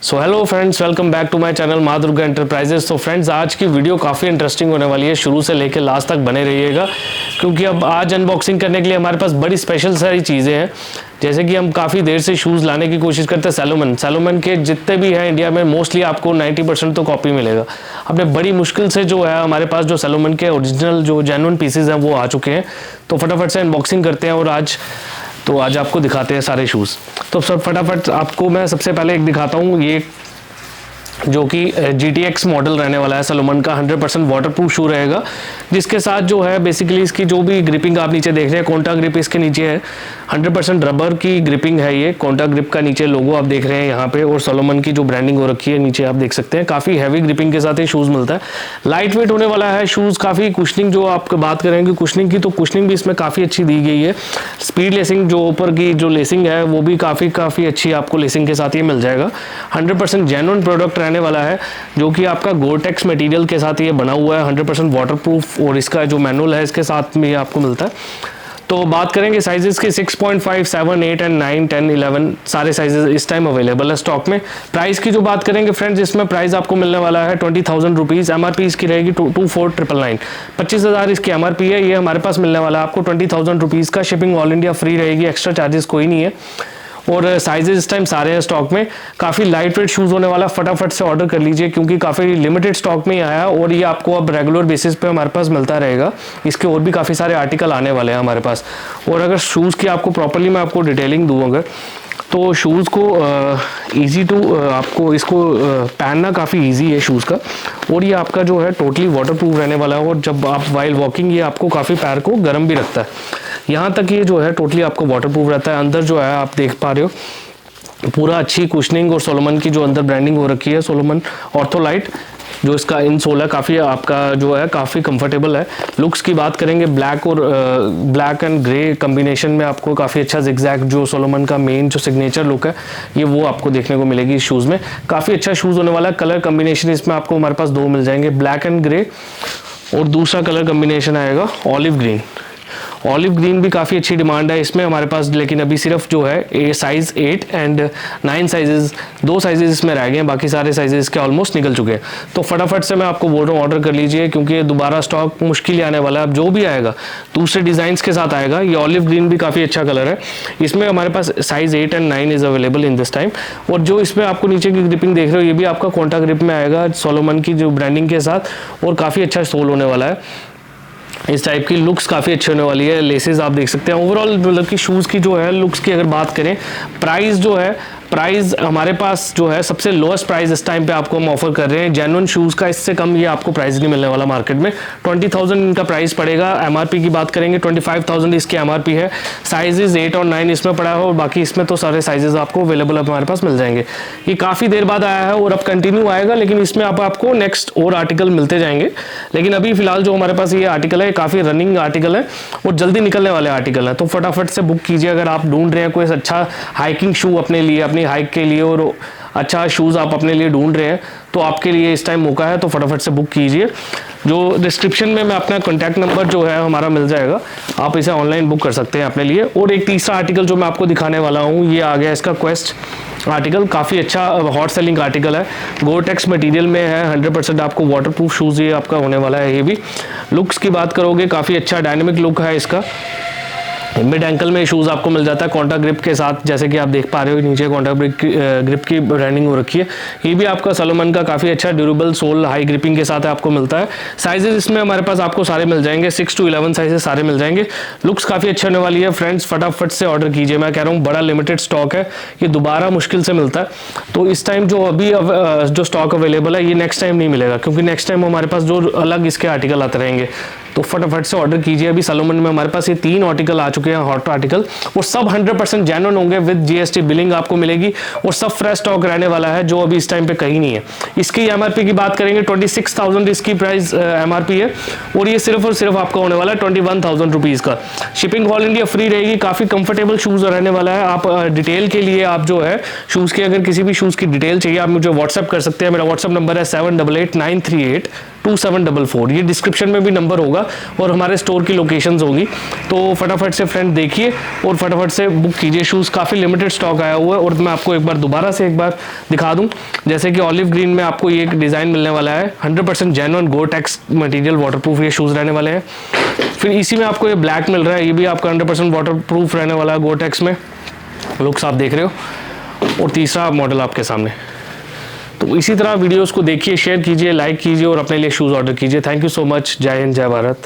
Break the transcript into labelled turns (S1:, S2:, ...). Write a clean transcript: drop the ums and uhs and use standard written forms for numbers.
S1: So hello friends, welcome back to my channel माँ Durga enterprises. तो friends, आज की वीडियो काफ़ी इंटरेस्टिंग होने वाली है, शुरू से लेकर लास्ट तक बने रहिएगा, क्योंकि अब आज अनबॉक्सिंग करने के लिए हमारे पास बड़ी स्पेशल सारी चीज़ें हैं। जैसे कि हम काफ़ी देर से शूज़ लाने की कोशिश करते हैं। सैलोमन के जितने भी हैं इंडिया में मोस्टली आपको 90% तो कॉपी मिलेगा। अपने बड़ी मुश्किल से जो है हमारे पास जो सैलोमन के ओरिजिनल जो जेन्युइन पीसेज हैं वो आ चुके हैं। तो फटाफट से अनबॉक्सिंग करते हैं और आज आपको दिखाते हैं सारे शूज़। तो सब फटाफट आपको मैं सबसे पहले एक दिखाता हूँ, ये जो कि GTX मॉडल रहने वाला है सैलोमन का। 100% वाटरप्रूफ शू रहेगा, जिसके साथ जो है बेसिकली इसकी जो भी ग्रिपिंग आप नीचे देख रहे हैं, कोंटा ग्रिप इसके नीचे है। 100% रबर की ग्रिपिंग है ये। कोंटा ग्रिप का नीचे लोगो आप देख रहे हैं यहाँ पे, और सैलोमन की जो ब्रांडिंग हो रखी है नीचे आप देख सकते हैं। काफ़ी हैवी ग्रिपिंग के साथ ये शूज़ मिलता है। लाइट वेट होने वाला है शूज़। काफ़ी कुशनिंग, जो आप बात करेंगे कुशनिंग की, तो कुशनिंग भी इसमें काफ़ी अच्छी दी गई है। स्पीड लेसिंग, जो ऊपर की जो लेसिंग है वो भी काफ़ी अच्छी आपको लेसिंग के साथ ये मिल जाएगा। 100% जेन्युइन प्रोडक्ट रहने वाला है, जो कि आपका गोरटेक्स मटेरियल के साथ ये बना हुआ है। 100% वाटरप्रूफ, और इसका जो मैनुअल है इसके साथ में आपको मिलता है। तो बात करेंगे साइजेस की, 6.5, 7, 8 एंड 9, 10, 11 सारे साइजेस इस टाइम अवेलेबल है स्टॉक में। प्राइस की जो बात करेंगे फ्रेंड्स, इसमें प्राइस आपको मिलने वाला है 20,000 रुपीज़। MRP इसकी रहेगी 24,999। 25,000 इसकी MRP है। ये हमारे पास मिलने वाला है आपको 20,000 रुपीज़ का। शिपिंग ऑल इंडिया फ्री रहेगी, एक्स्ट्रा चार्जेस कोई नहीं है। और साइजेस इस टाइम सारे हैं स्टॉक में। काफ़ी लाइट वेट शूज़ होने वाला, फटाफट से ऑर्डर कर लीजिए, क्योंकि काफ़ी लिमिटेड स्टॉक में ही आया और ये आपको अब रेगुलर बेसिस पे हमारे पास मिलता रहेगा। इसके और भी काफ़ी सारे आर्टिकल आने वाले हैं हमारे पास। और अगर शूज़ की आपको प्रॉपरली मैं आपको डिटेलिंग दूँ अगर, तो शूज़ को ईजी टू आपको इसको पहनना काफ़ी इजी है शूज़ का। और ये आपका जो है टोटली वाटरप्रूफ रहने वाला है, और जब आप वाइल वॉकिंग ये आपको काफ़ी पैर को गर्म भी रखता है। यहाँ तक ये जो है टोटली आपको वाटरप्रूफ रहता है। अंदर जो है आप देख पा रहे हो पूरा अच्छी कुशनिंग, और सैलोमन की जो अंदर ब्रांडिंग हो रखी है, सैलोमन ऑर्थोलाइट जो इसका इनसोल है, काफ़ी आपका जो है काफ़ी कंफर्टेबल है। लुक्स की बात करेंगे, ब्लैक एंड ग्रे कम्बिनेशन में आपको काफ़ी अच्छा जिगजैग जो सैलोमन का मेन जो सिग्नेचर लुक है ये वो आपको देखने को मिलेगी इस शूज़ में। काफ़ी अच्छा शूज़ होने वाला है। कलर कम्बिनेशन इसमें आपको हमारे पास दो मिल जाएंगे, ब्लैक एंड ग्रे, और दूसरा कलर कम्बिनेशन आएगा ऑलिव ग्रीन। ऑलिव ग्रीन भी काफ़ी अच्छी डिमांड है इसमें हमारे पास, लेकिन अभी सिर्फ जो है साइज़ 8 एंड 9 साइजेस, दो साइजेस इसमें रह गए हैं, बाकी सारे साइजेस के ऑलमोस्ट निकल चुके हैं। तो फटाफट से मैं आपको बोल रहा हूँ ऑर्डर कर लीजिए, क्योंकि ये दोबारा स्टॉक मुश्किल ही आने वाला है। अब जो भी आएगा दूसरे डिज़ाइंस के साथ आएगा। ये ऑलिव ग्रीन भी काफ़ी अच्छा कलर है। इसमें हमारे पास size 8 and 9 is available in this time. और जो इसमें आपको नीचे की ग्रिपिंग देख रहे हो, ये भी आपका कोंटा ग्रिप में आएगा सैलोमन की जो ब्रांडिंग के साथ, और काफ़ी अच्छा सोल होने वाला है। इस टाइप की लुक्स काफ़ी अच्छी होने वाली है। लेसेस आप देख सकते हैं। ओवरऑल मतलब कि शूज़ की जो है लुक्स की अगर बात करें, प्राइस जो है, प्राइस हमारे पास जो है सबसे लोएस्ट प्राइस इस टाइम पे आपको हम ऑफर कर रहे हैं। जेन्युइन शूज़ का इससे कम ये आपको प्राइस नहीं मिलने वाला मार्केट में। 20,000 इनका प्राइस पड़ेगा। MRP की बात करेंगे 25,000 इसकी MRP है। साइजेस 8 और 9 इसमें पड़ा है, और बाकी इसमें तो सारे साइजेस आपको अवेलेबल हमारे पास मिल जाएंगे। ये काफ़ी देर बाद आया है और अब कंटिन्यू आएगा, लेकिन इसमें आपको नेक्स्ट और आर्टिकल मिलते जाएंगे। लेकिन अभी फिलहाल जो हमारे पास ये आर्टिकल है काफ़ी रनिंग आर्टिकल है और जल्दी निकलने वाले आर्टिकल है। तो फटाफट से बुक कीजिए अगर आप ढूंढ रहे हैं कोई अच्छा हाइकिंग शू अपने लिए, अपनी हाइक के लिए, और अच्छा शूज़ आप अपने लिए ढूंढ रहे हैं, तो आपके लिए इस टाइम मौका है। तो फटाफट से बुक कीजिए। जो डिस्क्रिप्शन में मैं अपना कॉन्टैक्ट नंबर जो है हमारा मिल जाएगा, आप इसे ऑनलाइन बुक कर सकते हैं अपने लिए। और एक तीसरा आर्टिकल जो मैं आपको दिखाने वाला हूँ, ये आ गया इसका क्वेस्ट आर्टिकल। काफ़ी अच्छा हॉट सेलिंग आर्टिकल है, गोरटेक्स मटेरियल में है। 100% आपको वाटरप्रूफ शूज़ ये आपका होने वाला है। ये भी लुक्स की बात करोगे, काफ़ी अच्छा डायनेमिक लुक है इसका। मिड एंकल में शूज़ आपको मिल जाता है कोंटा ग्रिप के साथ, जैसे कि आप देख पा रहे हो नीचे कोंटा ग्रिप की ब्रांडिंग हो रखी है। ये भी आपका सैलोमन का काफ़ी अच्छा ड्यूरेबल सोल हाई ग्रिपिंग के साथ आपको मिलता है। साइजेस इसमें हमारे पास आपको सारे मिल जाएंगे, 6 to 11 साइजेस सारे मिल जाएंगे। लुक्स काफ़ी अच्छे होने वाली है फ्रेंड्स, फटाफट से ऑर्डर कीजिए। मैं कह रहा हूँ बड़ा लिमिटेड स्टॉक है, ये दोबारा मुश्किल से मिलता है। तो इस टाइम जो अभी जो स्टॉक अवेलेबल है ये नेक्स्ट टाइम नहीं मिलेगा, क्योंकि नेक्स्ट टाइम हमारे पास जो अलग इसके आर्टिकल आते रहेंगे। तो फटाफट से ऑर्डर कीजिए। अभी सैलोमन में हमारे पास ये 3 आर्टिकल आ चुके हैं, हॉट आर्टिकल, और सब 100% जेन्युइन होंगे, विद GST बिलिंग आपको मिलेगी, और सब फ्रेश स्टॉक रहने वाला है, जो अभी इस टाइम पे कहीं नहीं है। इसकी MRP की बात करेंगे 26,000 इसकी प्राइस MRP है, और ये सिर्फ और सिर्फ आपका होने वाला है 21,000 रुपीज़ का। शिपिंग ऑल इंडिया फ्री रहेगी। काफ़ी कंफर्टेबल शूज़ रहने वाला है। आप डिटेल के लिए आप जो है शूज़ की अगर किसी भी शूज़ की डिटेल चाहिए, आप मुझे व्हाट्सअप कर सकते हैं। मेरा व्हाट्सअप नंबर है 7889382744। ये डिस्क्रिप्शन में भी नंबर होगा, और हमारे स्टोर की लोकेशंस होगी। तो फटाफट से फ्रेंड देखिए और फटाफट से बुक कीजिए शूज़। काफ़ी लिमिटेड स्टॉक आया हुआ है। और मैं आपको एक बार दोबारा से एक बार दिखा दूँ, जैसे कि ऑलिव ग्रीन में आपको ये एक डिज़ाइन मिलने वाला है। 100% जेन्युइन गोटेक्स मटेरियल वाटरप्रूफ ये शूज़ रहने वाले हैं। फिर इसी में आपको ये ब्लैक मिल रहा है, ये भी आपका 100% वाटरप्रूफ रहने वाला है गोटेक्स में। लुक्स आप देख रहे हो। और तीसरा मॉडल आपके सामने। तो इसी तरह वीडियोस को देखिए, शेयर कीजिए, लाइक कीजिए और अपने लिए शूज़ ऑर्डर कीजिए। Thank you so much. जय हिंद, जय भारत।